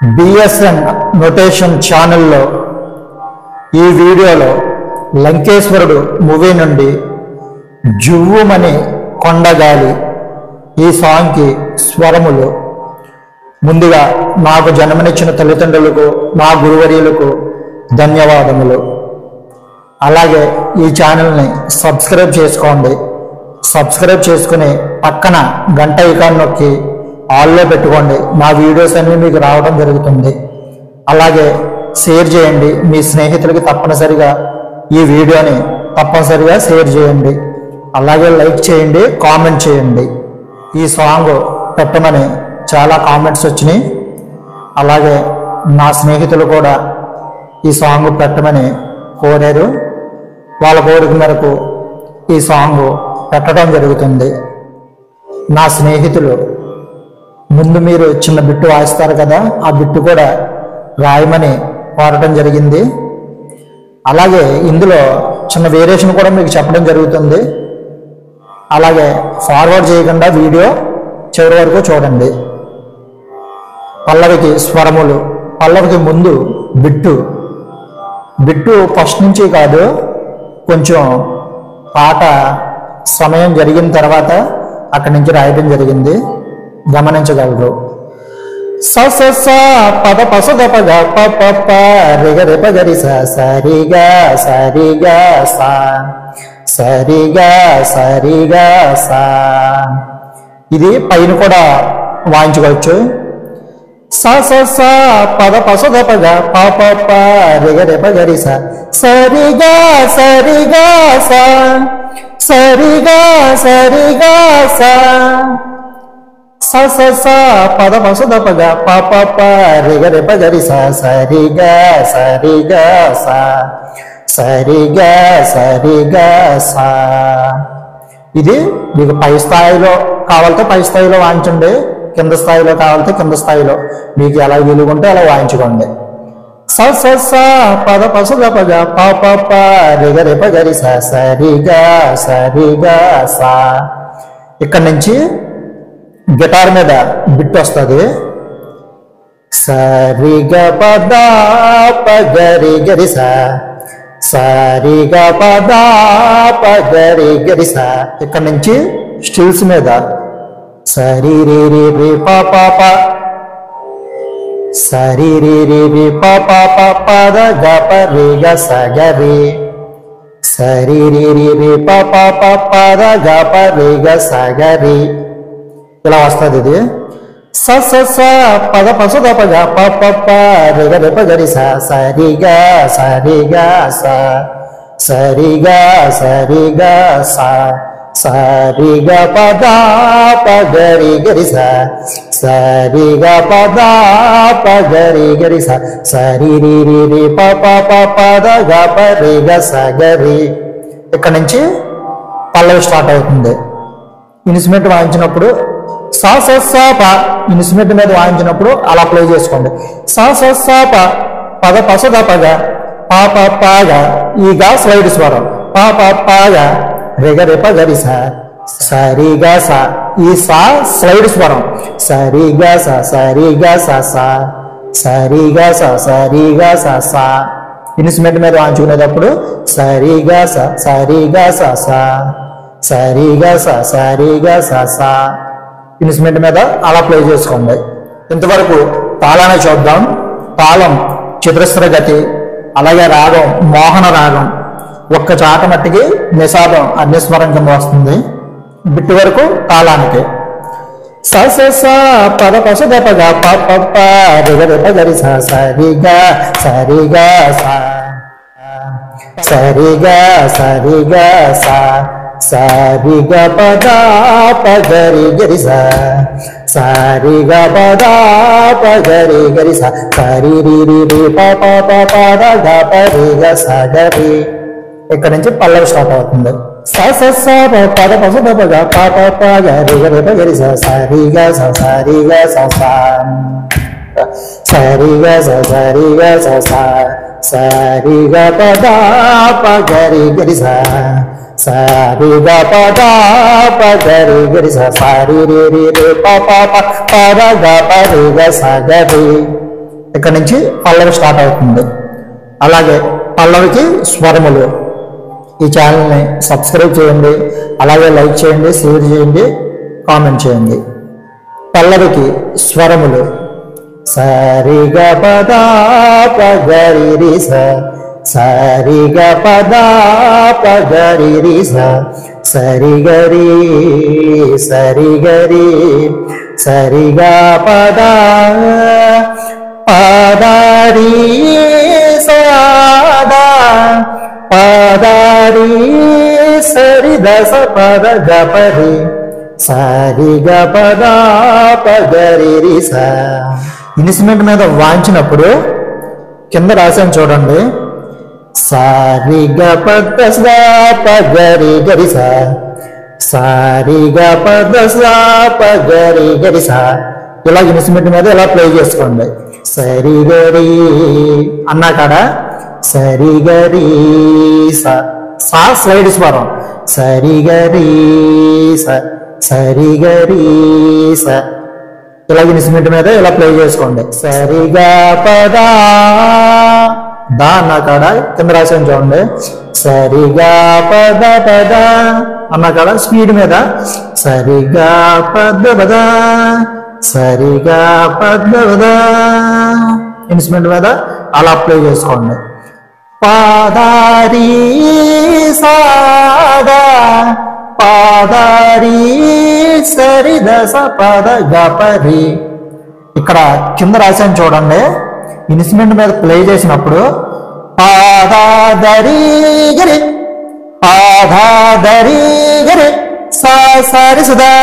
BSN notation ఛానల్లో ఈ వీడియోలో లంకేశ్వరుడు మూవీ నుండి జువ్వుమని కొండగాలి ఈ సాంగ్కి స్వరములు. ముందుగా నాకు జన్మనిచ్చిన తల్లిదండ్రులకు, నా గురువర్యులకు ధన్యవాదములు. అలాగే ఈ ఛానల్ని సబ్స్క్రైబ్ చేసుకోండి. సబ్స్క్రైబ్ చేసుకుని పక్కన గంట ఐకాన్ నొక్కి ఆల్లో పెట్టుకోండి. నా వీడియోస్ అన్నీ మీకు రావడం జరుగుతుంది. అలాగే షేర్ చేయండి. మీ స్నేహితులకి తప్పనిసరిగా ఈ వీడియోని తప్పనిసరిగా షేర్ చేయండి. అలాగే లైక్ చేయండి, కామెంట్ చేయండి. ఈ సాంగ్ పెట్టమని చాలా కామెంట్స్ వచ్చినాయి. అలాగే నా స్నేహితులు కూడా ఈ సాంగ్ పెట్టమని కోరారు. వాళ్ళ కోరిక మేరకు ఈ సాంగ్ పెట్టడం జరుగుతుంది. నా స్నేహితులు ముందు మీరు చిన్న బిట్టు వాయిస్తారు కదా, ఆ బిట్టు కూడా రాయమని కోరటం జరిగింది. అలాగే ఇందులో చిన్న వేరియేషన్ కూడా మీకు చెప్పడం జరుగుతుంది. అలాగే ఫార్వర్డ్ చేయకుండా వీడియో చివరి వరకు చూడండి. పల్లవికి స్వరములు. పల్లవికి ముందు బిట్టు ఫస్ట్ నుంచి కాదు, కొంచెం పాట సమయం జరిగిన తర్వాత అక్కడి నుంచి రాయడం జరిగింది, గమనించగలరు. స స స పద పస ద ప గ ప ప ప రి గ రి ప గ రి స స రి గ స రి గ స స రి గ స రి గ స. ఇది పైన కూడా వాయించుకోవచ్చు. స స స పద పస ద ప గ ప ప ప రి గ రి ప గ రి స స రి గ స రి గ స స రి గ స రి గ స. స స స పద పస ద ప గ ప ప ప రి గ రి ప గ రి స స రి గ స రి గ స స రి గ స రి గ స. ఇది మీకు పై స్థాయిలో కావాలంటే పై స్థాయిలో వాయించండి, కింద స్థాయిలో కావాలంటే కింద స్థాయిలో, మీకు ఎలా వీలుగుంటే అలా వాయించుకోండి. స స స పద పస ద ప గ ప ప ప రి గ రి ప గ రి స స రి గ స రి గ స. ఇక్కడి నుంచి గిటార్ మీద బిట్ వస్తుంది. స రి గ ప ద ప గ రి గ రి స స రి గ ప ద ప గ రి గ రి స. ఇక్కడి నుంచి స్టిల్స్ మీద స రి రి రి రి ప ప ప స రి రి రి రి ప ప ప ప ద గ ప రి గ స గ రి స రి రి రి రి ప ప ప ప ద గ ప రి గ స గ రి. ఇలా వస్తుంది ఇది. స స స పద పస ద ప గ ప ప ప రి గ రి ప గ రి స స రి గ స రి గ స స రి గ స రి గ స స రి గ ప ద ప గ రి గ రి స స రి గ ప ద ప గ రి గ రి స స రి రి రి రి ప ప ప ప ద గ ప రి గ స గ రి. ఇక్కడ నుంచి పల్లవి స్టార్ట్ అవుతుంది. ఇన్స్ట్రుమెంట్ వాయించినప్పుడు స స స ప, ఇన్స్ట్రుమెంట్ మీద వాయించినప్పుడు అలా ప్లే చేసుకోండి. స స స ప పద పస ద ప గ ప ప ప గ, ఈ గా స్లైడ్ స్వరం, ప ప ప గ రి గ రి ప గ రి స స రి గ స. ఈ స స్లైడ్ స్వరం, స రి గ స స రి గ స స స రి గ స స రి గ స స. ఇన్స్ట్రుమెంట్ మీద వాయించుకునేటప్పుడు స రి గ స స రి గ స స స రి గ స స రి గ స స. ఇన్స్ట్రుమెంట్ మీద అలా ప్లే చేసుకోండి. ఇంతవరకు తాళాన్ని చూద్దాం. తాళం చతురస్ర గతి, అలాగే రాగం మోహన రాగం. ఒక్క చాట మట్టికి నిషాదం అగ్నిస్వరం కింద వస్తుంది. బిట్టు వరకు తాళానికి. స స స పద పస ద ప గ ప ప ప రి గ రి ప గ రి స స రి గ స రి గ స స రి గ స రి గ స స రి గ ప ద ప గ రి గ రి స స రి గ ప ద ప గ రి గ రి స స రి రి రి రి ప ప ప ప ద గ ప రి గ స గ రి. ఇక్కడ నుంచి పల్లవి స్టార్ట్ అవుతుంది. స స స పద పస ద ప గ ప ప ప గ రి గ రి ప గ రి స స రి గ స స రి గ స స స రి గ స స రి గ స స స రి గ ప ద ప గ రి గ రి స స రి గ ప ద ప గ రి గ రి స స రి రి రి రి ప ప ప ప ద గ ప రి గ స గ రి. ఇక్కడ నుంచి పల్లవి స్టార్ట్ అవుతుంది. అలాగే పల్లవికి స్వరములు. ఈ ఛానల్ని సబ్స్క్రైబ్ చేయండి, అలాగే లైక్ చేయండి, షేర్ చేయండి, కామెంట్ చేయండి. పల్లవికి స్వరములు సరి గ పద పగరి రి స, సరి గ పద పగరి రి స, సరి గరి సరి గరి సరి గ పద పదరి సదా పదరి సరి దస పద గపరి సరి గ పద పగరి రి స. ఇన్స్ట్రుమెంట్ మీద వాయించినప్పుడు కింద రాశాను చూడండి, సరి గ పద స పగరి గరి స, సరి గ పద స పగరి గరి స. ఇలా ఇన్స్ట్రుమెంట్ మీద ఇలా ప్లే చేసుకోండి. సరి గరి అన్నా కాడ సరి గరి సా స్లైడ్ స్వరం, సరి గరి సరి గరి స. ఇలా ఇన్స్ట్రుమెంట్ మీద ఇలా ప్లే చేసుకోండి. సరిగా పద దా అన్నా కాడ కింద రాసాను చూడండి, సరిగా పద పద అన్నా కాడ స్పీడ్ మీద సరిగా పద పద సరిగా పద పద ఇన్స్ట్రుమెంట్ మీద అలా ప్లే చేసుకోండి. పాదారి సాదా పాదారి సరి దస పద గపరి. ఇక్కడ కింద రాశాను చూడండి, ఇన్స్ట్రుమెంట్ మీద ప్లే చేసినప్పుడు పాదాదరి గరి పాదాదరి గరి సా సరి సుదా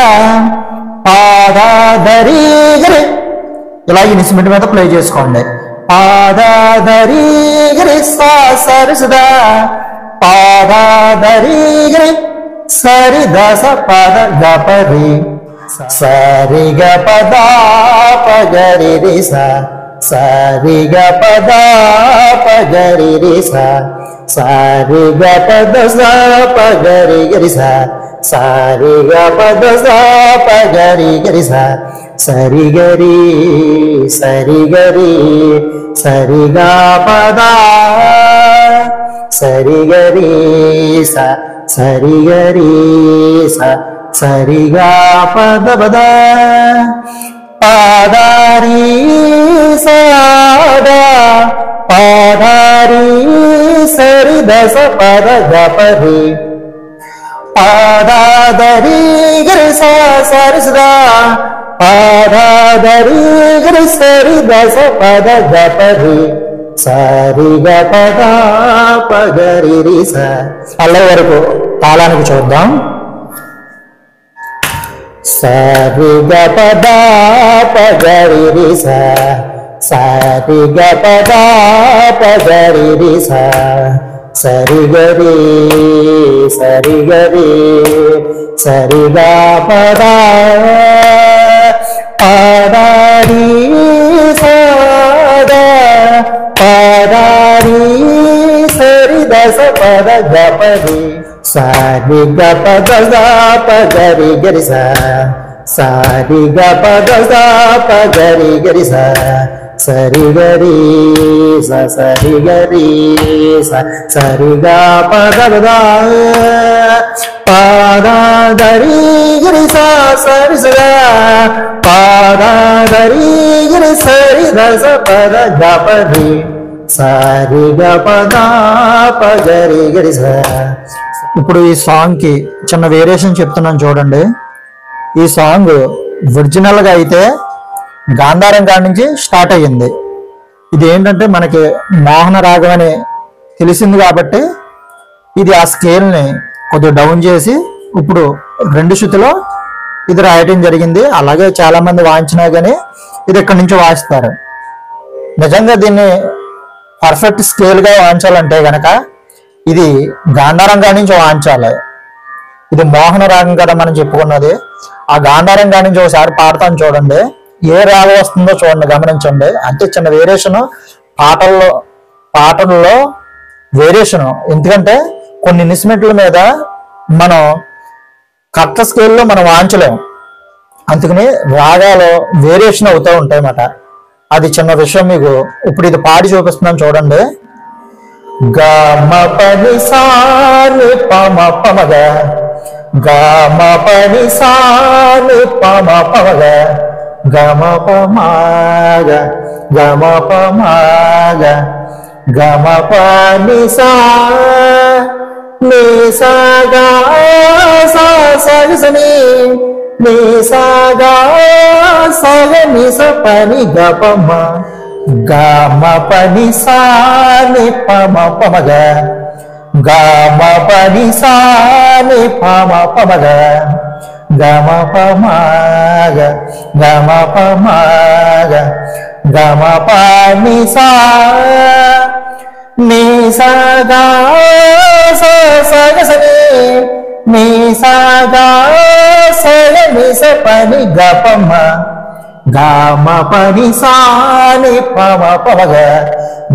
పాదాదరి గరి. ఇలా ఇన్స్ట్రుమెంట్ మీద ప్లే చేసుకోండి. పాదాదరి గరి సా సరి సుదా పాదాదరి గరి సరి దస పద గపరి సరి గ పద పగరి రి స, సరి గ పద పగరి రి స, సరి గ పద స పగరి గరి స, సరి గ పద స పగరి గరి స, సరి గరి సరి గరి సరి గ పద సరి గరి స, సరి గరి స, సరి గ పద పద పాదారి సాదా పాదారి సరి దస పద గపరి పాదాదరి గరి సా సరి సుదా పాదాదరి గరి సరి దస పద గపరి సరి గ పద పగరి రి స. పల్లవి వరకు తాళానికి చూద్దాం. సరి గ పద పగరి రి స, సరి గ పద పగరి రి స, సరి గరి సరి గరి సరి గ పద పాదారి సాదా పాదారి సరి దస పద గపరి సరి గ పద స పగరి గరి స, సరి గ పద స పగరి గరి స, సరి గరి స సరి గరి స, సరి గ పద పద పాదాదరి గరి స సరి స పాదాదరి గరి సరి దస పద గపరి సరి గ పద పగరి గరి స. ఇప్పుడు ఈ సాంగ్ కి చిన్న వేరియేషన్ చెప్తున్నాను చూడండి. ఈ సాంగ్ ఒరిజినల్ గా అయితే గాంధారం కాడి నుంచి స్టార్ట్ అయ్యింది. ఇది ఏంటంటే మనకి మోహన రాగం అని తెలిసింది కాబట్టి ఇది ఆ స్కేల్ ని కొద్దిగా డౌన్ చేసి ఇప్పుడు 2 శృతిలో ఇది రాయటం జరిగింది. అలాగే చాలా మంది వాయించినా కానీ ఇది ఇక్కడి నుంచి వాయిస్తారు. నిజంగా దీన్ని పర్ఫెక్ట్ స్కేల్ గా వాయించాలంటే గనక ఇది గాంధారం కాడి నుంచి వాయించాలి. ఇది మోహన రాగం కదా మనం చెప్పుకున్నది. ఆ గాంధారం కాడి నుంచి ఒకసారి పాడతాను చూడండి, ఏ రాగం వస్తుందో చూడండి, గమనించండి. అంటే చిన్న వేరియేషన్ పాటల్లో వేరియేషన్. ఎందుకంటే కొన్ని ఇన్స్ట్రుమెంట్ల మీద మనం కరెక్ట్ స్కేల్లో మనం వాయించలేము, అందుకని రాగాలు వేరియేషన్ అవుతూ ఉంటాయి అన్నమాట. అది చిన్న విషయం మీకు ఇప్పుడు ఇది పాడి చూపిస్తున్నాను చూడండి. గ మ పని సా ని ప మ ప మ గ, గ మ పని సా ని ప మ ప మ గ, గ మ ప మ గ, గ మ ప మ గ, గ మ ప ని సా ని సా గ సా సా స ని ని సా గ సా ని స ప ని గ ప మ, గ మ ప ని సా ని ప మ ప మ గ, గ మ ప ని సా ని ప మ ప మ గ, గ మ ప మ గ, గ మ ప మ గ, గ మ ప ని సా ని సా గ సా సా గ స ని ని సా గ సా ని స ప ని గ ప మ, గ మ ప ని సా ని ప మ ప మ గ,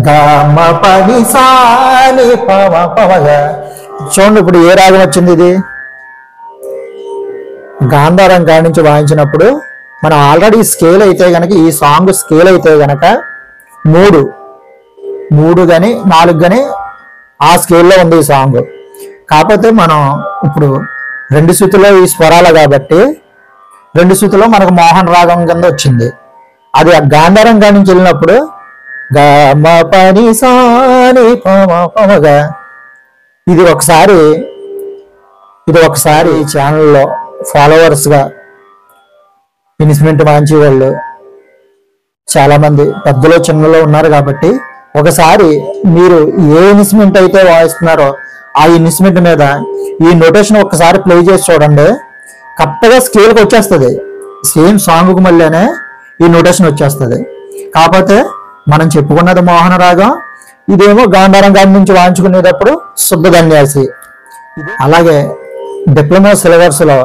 గ మ ప ని సా ని ప మ ప మ గ. చూడండి ఇప్పుడు ఏ రాగం వచ్చింది. ఇది గాంధారం కాడి నుంచి వాయించినప్పుడు మనం ఆల్రెడీ స్కేల్ అయితే గనక, ఈ సాంగ్ స్కేల్ అయితే గనక 3 కానీ 4 కానీ ఆ స్కేల్లో ఉంది ఈ సాంగ్. కాకపోతే మనం ఇప్పుడు 2 శృతుల్లో ఈ స్వరాలు కాబట్టి 2 శృతుల్లో మనకు మోహన్ రాగం కింద వచ్చింది. అది ఆ గాంధారం కాడి నుంచి వెళ్ళినప్పుడు గ మ ప ని సా ని ప మ ప మ గ. ఇది ఒకసారి ఈ ఛానల్లో ఫాలోవర్స్గా ఇన్స్ట్రుమెంట్ వాయించే వాళ్ళు చాలా మంది పెద్దలో చిన్నలో ఉన్నారు కాబట్టి ఒకసారి మీరు ఏ ఇన్స్ట్రుమెంట్ అయితే వాయిస్తున్నారో ఆ ఇన్స్ట్రుమెంట్ మీద ఈ నోటేషన్ ఒకసారి ప్లే చేసి చూడండి. కరెక్ట్గా స్కేల్కి వచ్చేస్తుంది. సేమ్ సాంగ్కి మళ్ళీనే ఈ నోటేషన్ వచ్చేస్తుంది. కాకపోతే మనం చెప్పుకున్నది మోహన రాగం, ఇదేమో గాంధారం గాడి నుంచి వాయించుకునేటప్పుడు శుద్ధ ధన్యాసి. అలాగే డిప్లొమా సిలబస్లో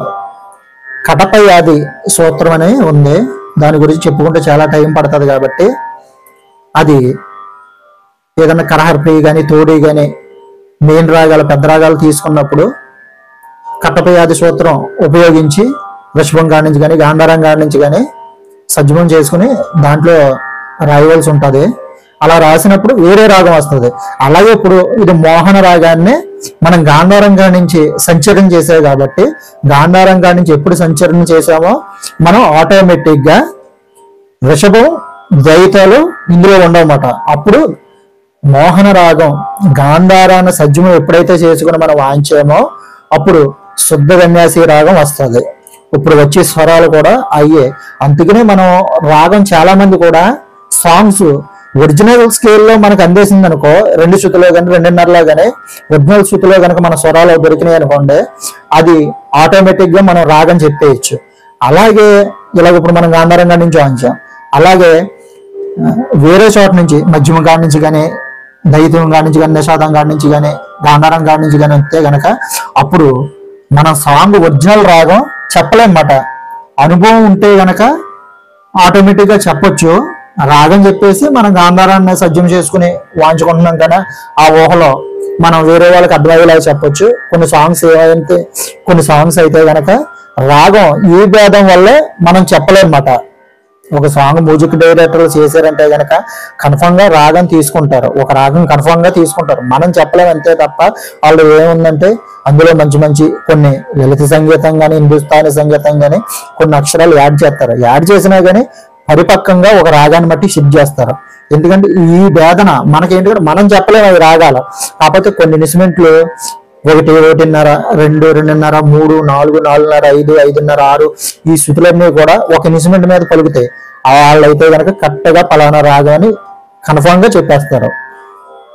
కటపై ఆది సూత్రం అని ఉంది. దాని గురించి చెప్పుకుంటే చాలా టైం పడుతుంది కాబట్టి అది ఏదైనా కరహర్పి కానీ తోడి కానీ మెయిన్ రాగాలు పెద్ద రాగాలు తీసుకున్నప్పుడు కట్టపై ఆది సూత్రం ఉపయోగించి వృషభం కాడి నుంచి కానీ గాంధారం కాడి నుంచి కానీ సజ్జమం చేసుకుని దాంట్లో రాయవలసి ఉంటుంది. అలా రాసినప్పుడు వేరే రాగం వస్తుంది. అలాగే ఇప్పుడు ఇది మోహన రాగాన్ని మనం గాంధారం కాడి నుంచి సంచరణ చేసాము కాబట్టి గాంధారం కాడి నుంచి ఎప్పుడు సంచరణ చేసామో మనం ఆటోమేటిక్గా వృషభం ద్వైతాలు ఇందులో ఉండవన్నమాట. అప్పుడు మోహన రాగం గాంధారాన్ని సజ్జమం ఎప్పుడైతే చేసుకుని మనం వాయించామో అప్పుడు శుద్ధ విన్యాసి రాగం వస్తుంది. ఇప్పుడు వచ్చే స్వరాలు కూడా అయ్యే. అందుకనే మనం రాగం చాలా మంది కూడా సాంగ్స్ ఒరిజినల్ స్కేల్లో మనకు అందేసింది అనుకో, 2 శృతులో కానీ 2.5లో కానీ ఒరిజినల్ శృతిలో కనుక మన స్వరాలు దొరికినాయి అనుకోండి, అది ఆటోమేటిక్గా మనం రాగం చెప్పేయచ్చు. అలాగే ఇలాగ ఇప్పుడు మనం గాంధారం కాడి నుంచి వాయించాం, అలాగే వేరే చోట నుంచి మధ్యమ కాడి నుంచి కానీ దైత్యం కాడి నుంచి కానీ నిషాదం కాడి నుంచి కానీ గాంధారం కాడి నుంచి కానీ వస్తే గనక అప్పుడు మన సాంగ్ ఒరిజినల్ రాగం చెప్పలేమన్నమాట. అనుభవం ఉంటే గనక ఆటోమేటిక్గా చెప్పొచ్చు. రాగం చెప్పేసి మనం గాంధారాన్ని సజ్జం చేసుకుని వాయించుకుంటున్నాం కదా, ఆ ఊహలో మనం వేరే వాళ్ళకి అర్థమయ్యేలాగా చెప్పొచ్చు. కొన్ని సాంగ్స్ అయితే గనక రాగం ఈ భేదం వల్లే మనం చెప్పలేమన్నమాట. ఒక సాంగ్ మ్యూజిక్ డైరెక్టర్ చేశారంటే గనక కన్ఫర్మ్ గా రాగం తీసుకుంటారు, ఒక రాగం కన్ఫర్మ్ గా తీసుకుంటారు. మనం చెప్పలేము అంతే తప్ప వాళ్ళు ఏముందంటే అందులో మంచి మంచి కొన్ని లలిత సంగీతం కానీ హిందుస్థానీ సంగీతం కానీ కొన్ని అక్షరాలు యాడ్ చేస్తారు. యాడ్ చేసినా కానీ పరిపక్వంగా ఒక రాగాన్ని బట్టి షిఫ్ట్ చేస్తారు. ఎందుకంటే ఈ వేదన మనకేంటంటే మనం చెప్పలేము అవి రాగాలు. కాకపోతే కొన్ని ఇన్స్ట్రుమెంట్లు 1, 1.5, 2, 2.5, 3, 4, 4.5, 5, 5.5, 6 ఈ శృతులన్నీ కూడా ఒక ఇన్స్ట్రుమెంట్ మీద పలుకుతాయి. వాళ్ళైతే కనుక కరెక్ట్గా పలానా రాగం అని కన్ఫామ్ గా చెప్పేస్తారు.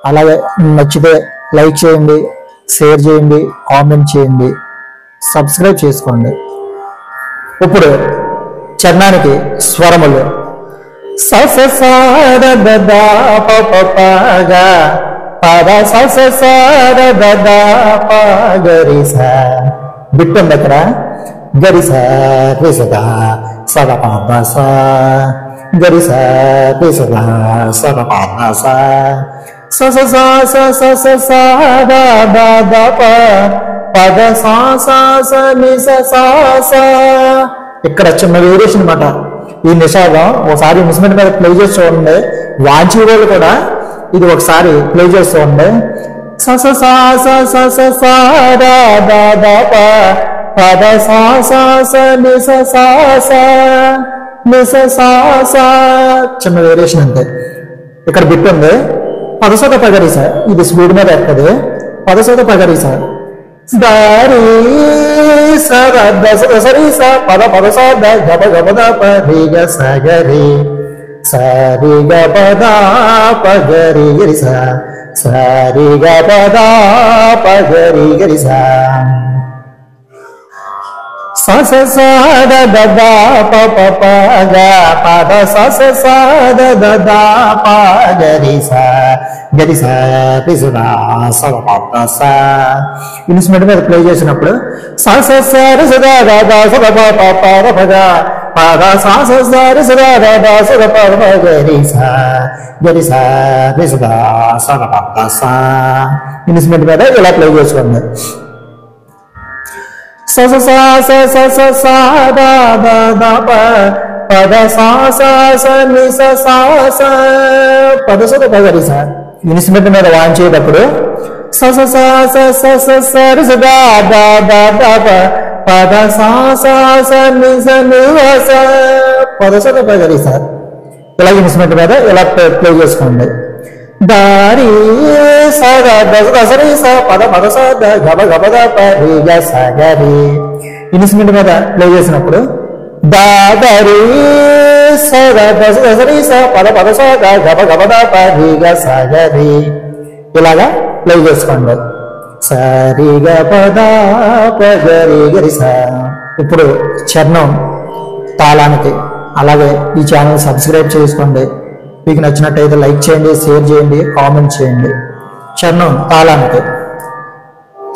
అలాగే నచ్చితే లైక్ చేయండి, షేర్ చేయండి, కామెంట్ చేయండి, సబ్స్క్రైబ్ చేసుకోండి. ఇప్పుడు చరణానికి స్వరములు స స స ర ద ద ప ప ప గ పద స స స ర ద ద ప గ రి స. బిట్ ఉంది అక్కడ. గరి స రి స ద స ద ప ద స గరి స రి స ద స ద ప ద స స స స స స స స ద ద ద ప పద స స స ని స స స. ఇక్కడ చిన్న వేరియేషన్ అన్నమాట. ఈ నిషాదం ఒకసారి ఇన్స్ట్రుమెంట్ మీద ప్లే చేసి చూడండి. వాంచీరోలు కూడా ఇది ఒకసారి ప్లే చేసి చూడండి. స స స స స స స ద ద ద ప ప ద స స స ని స స స ని స స స. చిన్న వేరియేషన్ అంతే. ఇక్కడ బిట్ ఉంది. పదసోద పగరి సార్, ఇది స్పీడ్ మీద ఎక్కది. పదసోద పగరి సార్ దారి సర దస దసరి స పద పద స ద గబ గబ ద ప రి గ స గ రి స రి గ ప ద ప గ రి గ రి స స రి గ ప ద ప గ రి గ రి స స స స ద ద ద ప ప ప గ ప ద స స స ద ద ద ప గ రి స గ రి స రి స ద స ద ప ద స. ఇన్స్ట్రుమెంట్ మీద ప్లే చేసినప్పుడు స స స రి స ద ద ద స ద ప ప ప ద ప గ ప ద స స స రి స ద ద ద స ద ప ప గ రి స గ రి స రి స ద స ద ప ద స. ఇన్స్ట్రుమెంట్ మీద ఇలా ప్లే చేసుకోండి. స స స స స స స ద ద ద ప ప ద స స స ని స స స ప ద స ద ప గ రి స. ఇన్స్ట్రుమెంట్ మీద వాయించేటప్పుడు స స స స స స స రి స ద ద ద ద ప ప ద స స స ని స ని స ప ద స ద ప గ రి స. ఇలా ఇన్స్ట్రుమెంట్ మీద ఇలా ప్లే చేసుకోండి. దారి స ద దస దసరి స పద పద స ద గబ గబ ద ప రి గ స గ రి. ఇన్స్ట్రుమెంట్ మీద ప్లే చేసినప్పుడు దా దరి స ద దస దసరి స పద పద స ద గబ గబ ద ప రి గ స గ రి. ఇలాగా ప్లే చేసుకోండి. స రి గ ప ద ప గ రి గ రి స. ఇప్పుడు చరణం తాళానికి. అలాగే ఈ ఛానల్ సబ్స్క్రైబ్ చేసుకోండి. మీకు నచ్చినట్టయితే లైక్ చేయండి, షేర్ చేయండి, కామెంట్ చేయండి. చరణం తాళానికి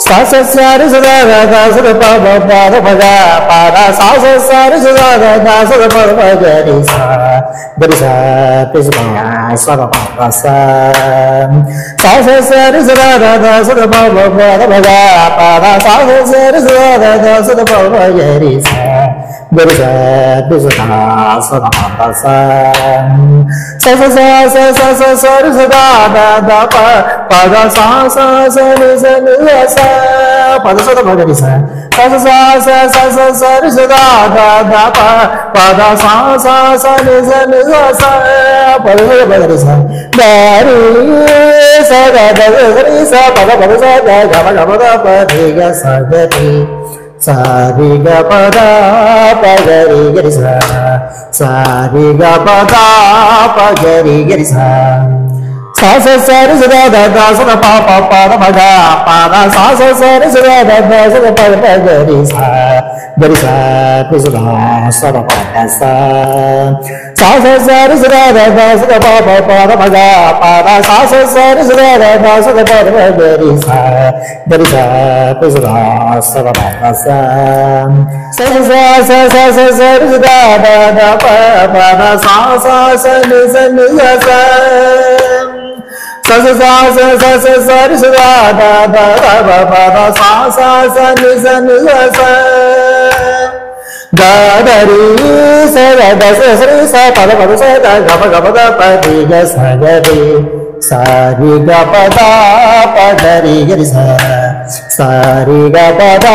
స స స రి స ద ద ద స ద ప ప ప ద ప గ ప ద స స స రి స ద ద ద స ద ప ప గ రి స గ రి స రి స ద స ద ప ద స. స స స రి స ద ద ద స ద ప ప ప ద ప గ ప ద స స స రి స ద ద ద స ద ప ప గ రి స గ రి స రి స ద స ద ప ద స. స స స స స స స రి స ద ద ద ప ప ద స స స రి స ని స ప ద స ద ప గ రి స. స స స స స స స రి స ద ద ద ప ప ద స స స ని స ని స ప ద స ద ప గ రి స. ద రి స ద ద స రి స ప ద ప ద స ద గ మ గ మ ద ప రి గ స గ రి స రి గ ప ద ప గ రి గ రి స స రి గ ప ద ప గ రి గ రి స. స స స రి స ద ద ద స ద ప ప ప ద ప గ ప ద స స స రి స ద ద ద స ద ప ప గ రి స గ రి స రి స ద స ద ప ద స. స స స రి స ద ద ద స ద ప ప ప ద ప గ ప ద స స స రి స ద ద ద స ద ప ప గ రి స గ రి స రి స ద స ద ప ద స. స స స స స స రి స ద ద ద ప ప ద స స స ని స ని స. స స స స స స స రి స ద ద ద ద ప ప ద స స స ని స ని స. ద ద రి స ద ద స స రి స ప ద ప ద స ద గ మ గ మ ద ప రి గ స గ రి స రి గ ప ద ప గ రి గ రి స స రి గ ప ద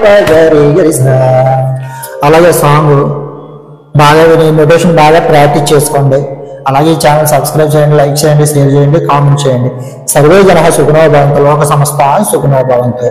ప గ రి గ రి స. అలాగే సాంగ్ బాగా విని నోటేషన్ బాగా ప్రాక్టీస్ చేసుకోండి. అలాగే ఈ ఛానల్ సబ్స్క్రైబ్ చేయండి, లైక్ చేయండి, షేర్ చేయండి, కామెంట్ చేయండి. సర్వే జనః సుఖినో భవంతు, లోక సమస్తా సుఖినో భవంతు.